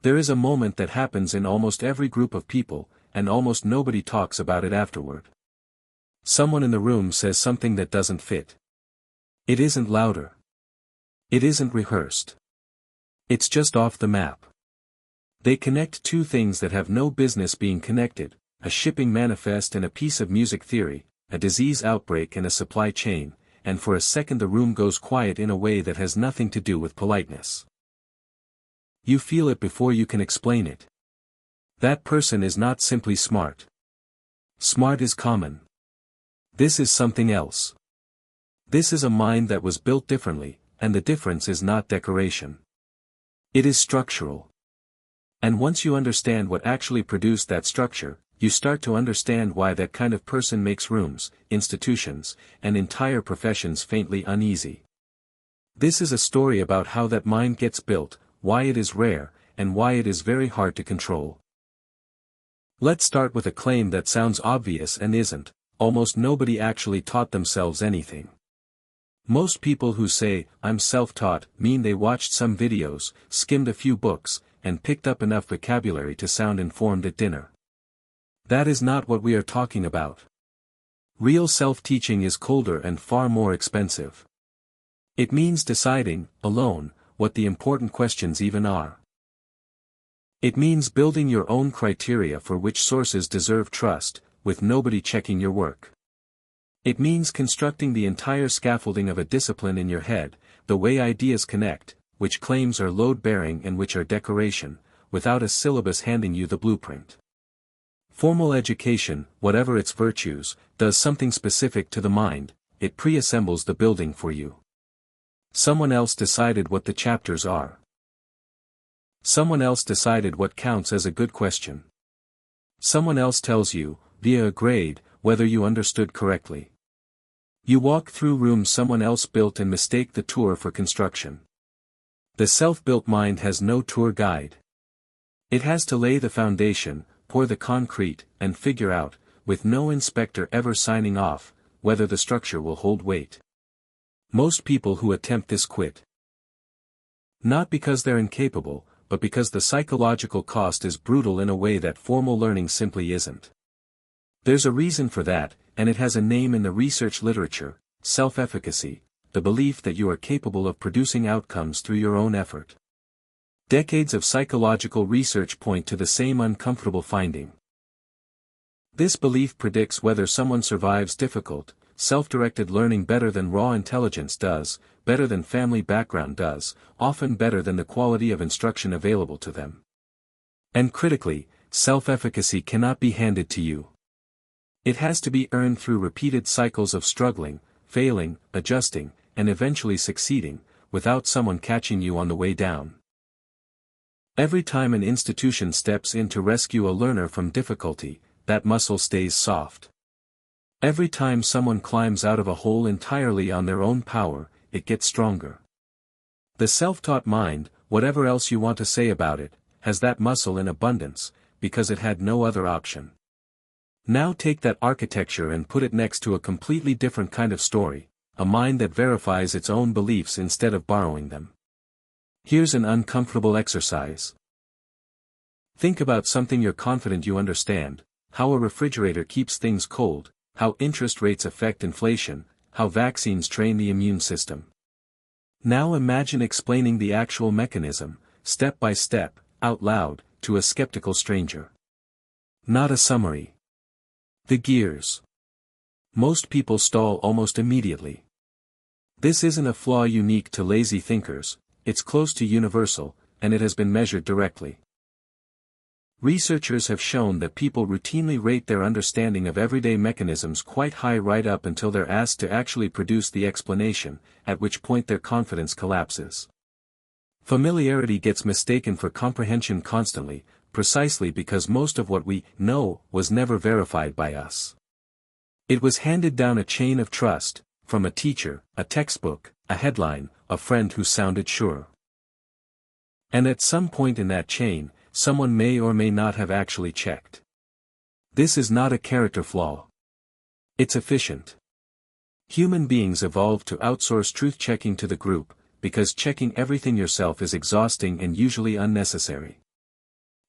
There is a moment that happens in almost every group of people, and almost nobody talks about it afterward. Someone in the room says something that doesn't fit. It isn't louder. It isn't rehearsed. It's just off the map. They connect two things that have no business being connected, a shipping manifest and a piece of music theory, a disease outbreak and a supply chain, and for a second the room goes quiet in a way that has nothing to do with politeness. You feel it before you can explain it. That person is not simply smart. Smart is common. This is something else. This is a mind that was built differently, and the difference is not decoration. It is structural. And once you understand what actually produced that structure, you start to understand why that kind of person makes rooms, institutions, and entire professions faintly uneasy. This is a story about how that mind gets built, why it is rare, and why it is very hard to control. Let's start with a claim that sounds obvious and isn't. Almost nobody actually taught themselves anything. Most people who say, "I'm self-taught," mean they watched some videos, skimmed a few books, and picked up enough vocabulary to sound informed at dinner. That is not what we are talking about. Real self-teaching is colder and far more expensive. It means deciding, alone, what the important questions even are. It means building your own criteria for which sources deserve trust, with nobody checking your work. It means constructing the entire scaffolding of a discipline in your head, the way ideas connect, which claims are load-bearing and which are decoration, without a syllabus handing you the blueprint. Formal education, whatever its virtues, does something specific to the mind, it pre-assembles the building for you. Someone else decided what the chapters are. Someone else decided what counts as a good question. Someone else tells you, via a grade, whether you understood correctly. You walk through rooms someone else built and mistake the tour for construction. The self-built mind has no tour guide. It has to lay the foundation, pour the concrete, and figure out, with no inspector ever signing off, whether the structure will hold weight. Most people who attempt this quit. Not because they're incapable, but because the psychological cost is brutal in a way that formal learning simply isn't. There's a reason for that, and it has a name in the research literature: self-efficacy, the belief that you are capable of producing outcomes through your own effort. Decades of psychological research point to the same uncomfortable finding. This belief predicts whether someone survives difficult, self-directed learning better than raw intelligence does, better than family background does, often better than the quality of instruction available to them. And critically, self-efficacy cannot be handed to you. It has to be earned through repeated cycles of struggling, failing, adjusting, and eventually succeeding, without someone catching you on the way down. Every time an institution steps in to rescue a learner from difficulty, that muscle stays soft. Every time someone climbs out of a hole entirely on their own power, it gets stronger. The self-taught mind, whatever else you want to say about it, has that muscle in abundance, because it had no other option. Now take that architecture and put it next to a completely different kind of story, a mind that verifies its own beliefs instead of borrowing them. Here's an uncomfortable exercise. Think about something you're confident you understand: how a refrigerator keeps things cold, how interest rates affect inflation, how vaccines train the immune system. Now imagine explaining the actual mechanism, step by step, out loud, to a skeptical stranger. Not a summary. The gears. Most people stall almost immediately. This isn't a flaw unique to lazy thinkers, it's close to universal, and it has been measured directly. Researchers have shown that people routinely rate their understanding of everyday mechanisms quite high right up until they're asked to actually produce the explanation, at which point their confidence collapses. Familiarity gets mistaken for comprehension constantly, precisely because most of what we know was never verified by us. It was handed down a chain of trust, from a teacher, a textbook, a headline, a friend who sounded sure. And at some point in that chain, someone may or may not have actually checked. This is not a character flaw. It's efficient. Human beings evolved to outsource truth-checking to the group, because checking everything yourself is exhausting and usually unnecessary.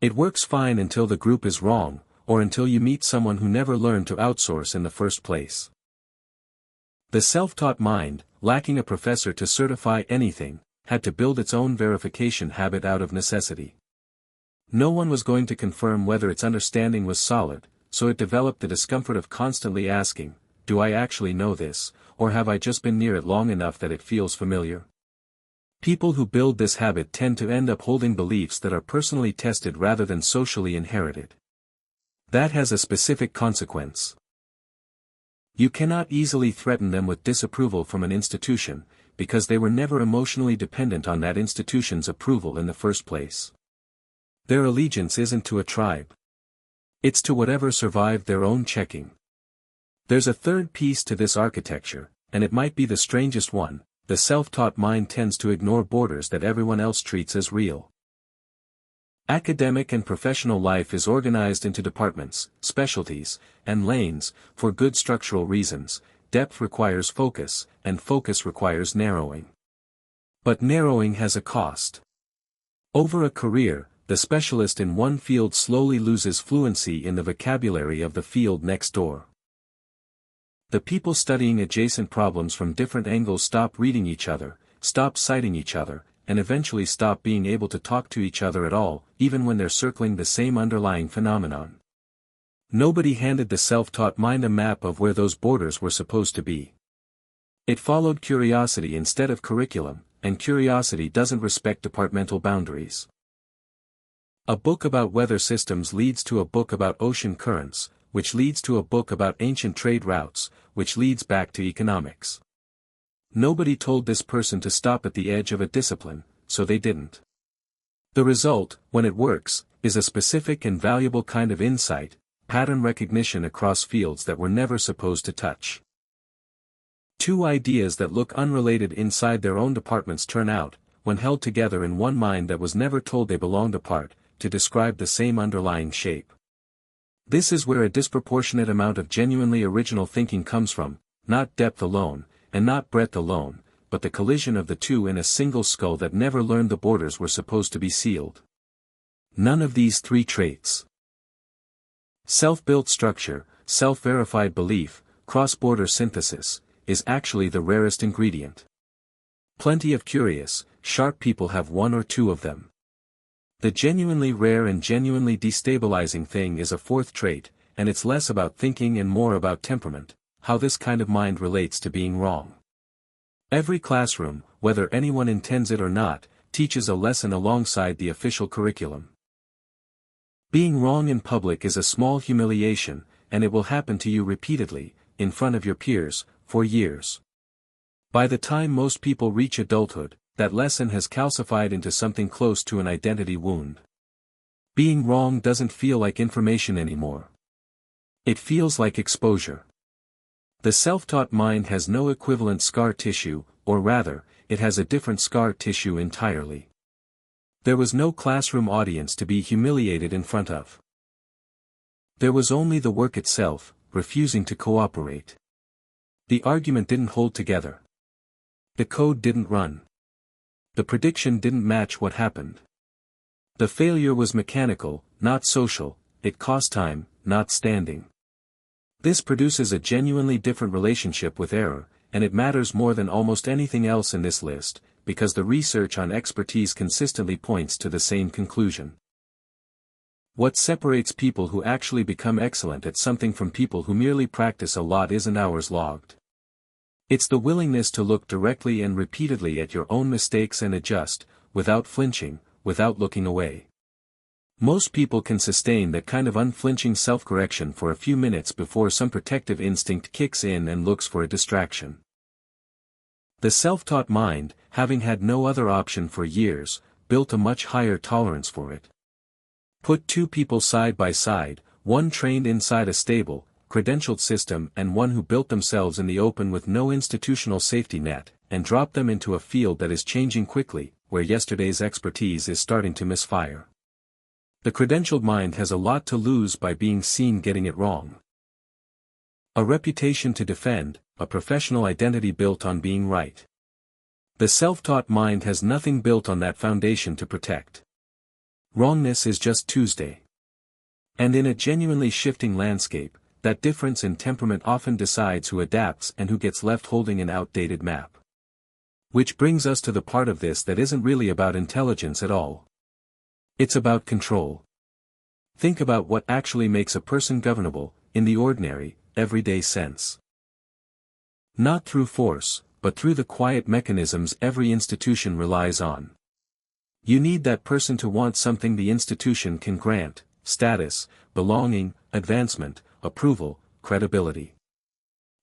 It works fine until the group is wrong, or until you meet someone who never learned to outsource in the first place. The self-taught mind, lacking a professor to certify anything, had to build its own verification habit out of necessity. No one was going to confirm whether its understanding was solid, so it developed the discomfort of constantly asking, do I actually know this, or have I just been near it long enough that it feels familiar? People who build this habit tend to end up holding beliefs that are personally tested rather than socially inherited. That has a specific consequence. You cannot easily threaten them with disapproval from an institution, because they were never emotionally dependent on that institution's approval in the first place. Their allegiance isn't to a tribe. It's to whatever survived their own checking. There's a third piece to this architecture, and it might be the strangest one. The self-taught mind tends to ignore borders that everyone else treats as real. Academic and professional life is organized into departments, specialties, and lanes. For good structural reasons. Depth requires focus, and focus requires narrowing. But narrowing has a cost. Over a career, the specialist in one field slowly loses fluency in the vocabulary of the field next door. The people studying adjacent problems from different angles stop reading each other, stop citing each other, and eventually stop being able to talk to each other at all, even when they're circling the same underlying phenomenon. Nobody handed the self-taught mind a map of where those borders were supposed to be. It followed curiosity instead of curriculum, and curiosity doesn't respect departmental boundaries. A book about weather systems leads to a book about ocean currents, which leads to a book about ancient trade routes, which leads back to economics. Nobody told this person to stop at the edge of a discipline, so they didn't. The result, when it works, is a specific and valuable kind of insight, pattern recognition across fields that were never supposed to touch. Two ideas that look unrelated inside their own departments turn out, when held together in one mind that was never told they belonged apart, to describe the same underlying shape. This is where a disproportionate amount of genuinely original thinking comes from, not depth alone, and not breadth alone, but the collision of the two in a single skull that never learned the borders were supposed to be sealed. None of these three traits. Self-built structure, self-verified belief, cross-border synthesis, is actually the rarest ingredient. Plenty of curious, sharp people have one or two of them. The genuinely rare and genuinely destabilizing thing is a fourth trait, and it's less about thinking and more about temperament, how this kind of mind relates to being wrong. Every classroom, whether anyone intends it or not, teaches a lesson alongside the official curriculum. Being wrong in public is a small humiliation, and it will happen to you repeatedly, in front of your peers, for years. By the time most people reach adulthood, that lesson has calcified into something close to an identity wound. Being wrong doesn't feel like information anymore. It feels like exposure. The self-taught mind has no equivalent scar tissue, or rather, it has a different scar tissue entirely. There was no classroom audience to be humiliated in front of. There was only the work itself, refusing to cooperate. The argument didn't hold together. The code didn't run. The prediction didn't match what happened. The failure was mechanical, not social, it cost time, not standing. This produces a genuinely different relationship with error, and it matters more than almost anything else in this list, because the research on expertise consistently points to the same conclusion. What separates people who actually become excellent at something from people who merely practice a lot isn't hours logged. It's the willingness to look directly and repeatedly at your own mistakes and adjust, without flinching, without looking away. Most people can sustain that kind of unflinching self-correction for a few minutes before some protective instinct kicks in and looks for a distraction. The self-taught mind, having had no other option for years, built a much higher tolerance for it. Put two people side by side, one trained inside a stable, credentialed system and one who built themselves in the open with no institutional safety net, and drop them into a field that is changing quickly, where yesterday's expertise is starting to misfire. The credentialed mind has a lot to lose by being seen getting it wrong. A reputation to defend, a professional identity built on being right. The self-taught mind has nothing built on that foundation to protect. Wrongness is just Tuesday. And in a genuinely shifting landscape, that difference in temperament often decides who adapts and who gets left holding an outdated map. Which brings us to the part of this that isn't really about intelligence at all. It's about control. Think about what actually makes a person governable, in the ordinary, everyday sense. Not through force, but through the quiet mechanisms every institution relies on. You need that person to want something the institution can grant: status, belonging, advancement, approval, credibility.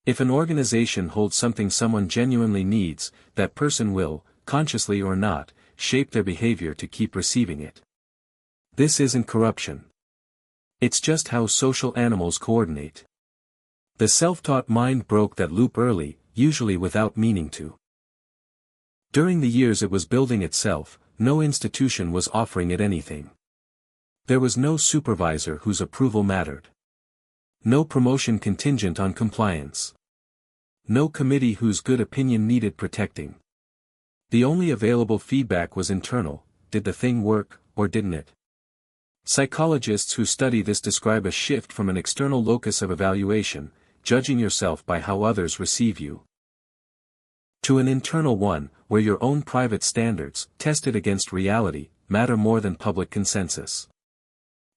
If an organization holds something someone genuinely needs, that person will, consciously or not, shape their behavior to keep receiving it. This isn't corruption. It's just how social animals coordinate. The self-taught mind broke that loop early, usually without meaning to. During the years it was building itself, no institution was offering it anything. There was no supervisor whose approval mattered. No promotion contingent on compliance. No committee whose good opinion needed protecting. The only available feedback was internal: did the thing work, or didn't it? Psychologists who study this describe a shift from an external locus of evaluation, judging yourself by how others receive you, to an internal one, where your own private standards, tested against reality, matter more than public consensus.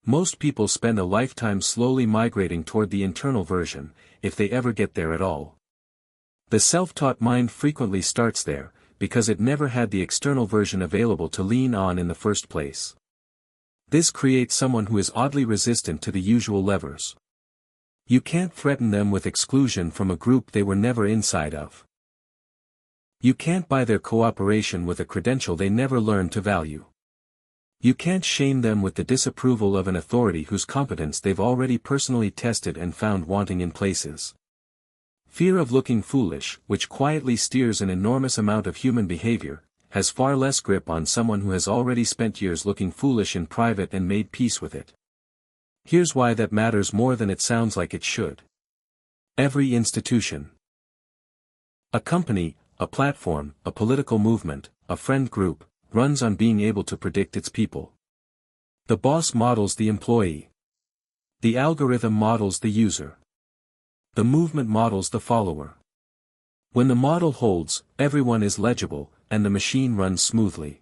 Most people spend a lifetime slowly migrating toward the internal version, if they ever get there at all. The self-taught mind frequently starts there, because it never had the external version available to lean on in the first place. This creates someone who is oddly resistant to the usual levers. You can't threaten them with exclusion from a group they were never inside of. You can't buy their cooperation with a credential they never learned to value. You can't shame them with the disapproval of an authority whose competence they've already personally tested and found wanting in places. Fear of looking foolish, which quietly steers an enormous amount of human behavior, has far less grip on someone who has already spent years looking foolish in private and made peace with it. Here's why that matters more than it sounds like it should. Every institution, a company, a platform, a political movement, a friend group, runs on being able to predict its people. The boss models the employee. The algorithm models the user. The movement models the follower. When the model holds, everyone is legible, and the machine runs smoothly.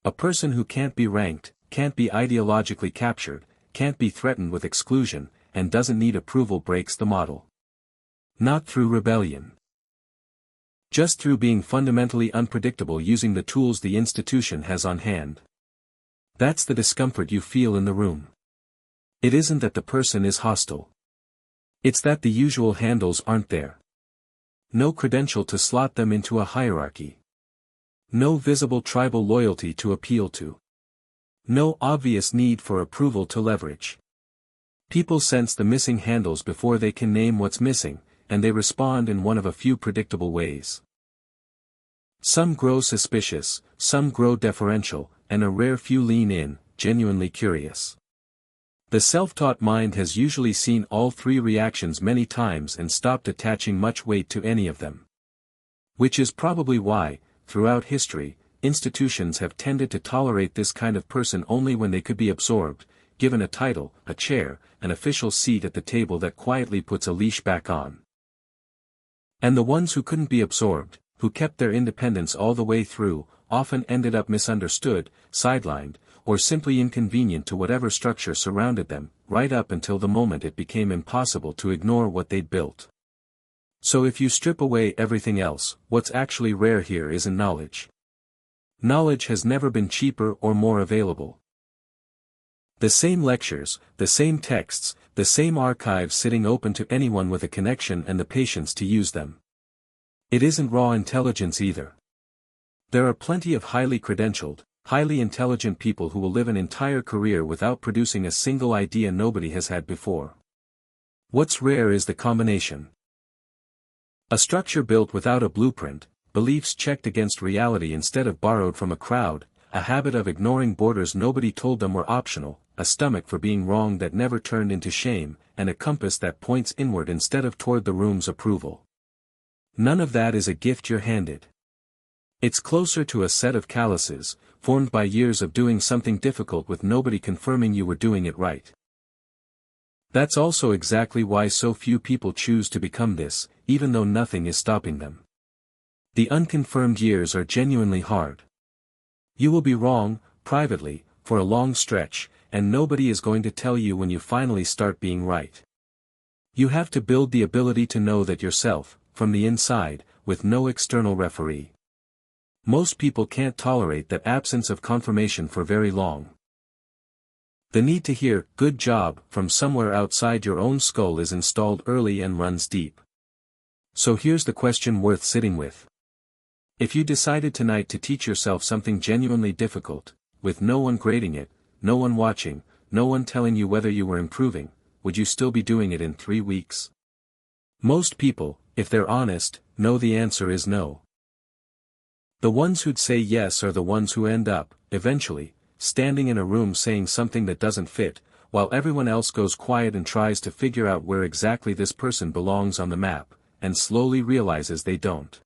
A person who can't be ranked, can't be ideologically captured, can't be threatened with exclusion, and doesn't need approval breaks the model. Not through rebellion. Just through being fundamentally unpredictable using the tools the institution has on hand. That's the discomfort you feel in the room. It isn't that the person is hostile. It's that the usual handles aren't there. No credential to slot them into a hierarchy. No visible tribal loyalty to appeal to. No obvious need for approval to leverage. People sense the missing handles before they can name what's missing, and they respond in one of a few predictable ways. Some grow suspicious, some grow deferential, and a rare few lean in, genuinely curious. The self-taught mind has usually seen all three reactions many times and stopped attaching much weight to any of them. Which is probably why, throughout history, institutions have tended to tolerate this kind of person only when they could be absorbed, given a title, a chair, an official seat at the table that quietly puts a leash back on. And the ones who couldn't be absorbed, who kept their independence all the way through, often ended up misunderstood, sidelined, or simply inconvenient to whatever structure surrounded them, right up until the moment it became impossible to ignore what they'd built. So if you strip away everything else, what's actually rare here isn't knowledge. Knowledge has never been cheaper or more available. The same lectures, the same texts, the same archives sitting open to anyone with a connection and the patience to use them. It isn't raw intelligence either. There are plenty of highly credentialed, highly intelligent people who will live an entire career without producing a single idea nobody has had before. What's rare is the combination. A structure built without a blueprint, beliefs checked against reality instead of borrowed from a crowd, a habit of ignoring borders nobody told them were optional, a stomach for being wrong that never turned into shame, and a compass that points inward instead of toward the room's approval. None of that is a gift you're handed. It's closer to a set of calluses, formed by years of doing something difficult with nobody confirming you were doing it right. That's also exactly why so few people choose to become this, even though nothing is stopping them. The unconfirmed years are genuinely hard. You will be wrong, privately, for a long stretch, and nobody is going to tell you when you finally start being right. You have to build the ability to know that yourself, from the inside, with no external referee. Most people can't tolerate that absence of confirmation for very long. The need to hear, "good job," from somewhere outside your own skull is installed early and runs deep. So here's the question worth sitting with. If you decided tonight to teach yourself something genuinely difficult, with no one grading it, no one watching, no one telling you whether you were improving, would you still be doing it in 3 weeks? Most people, if they're honest, know the answer is no. The ones who'd say yes are the ones who end up, eventually, standing in a room saying something that doesn't fit, while everyone else goes quiet and tries to figure out where exactly this person belongs on the map, and slowly realizes they don't.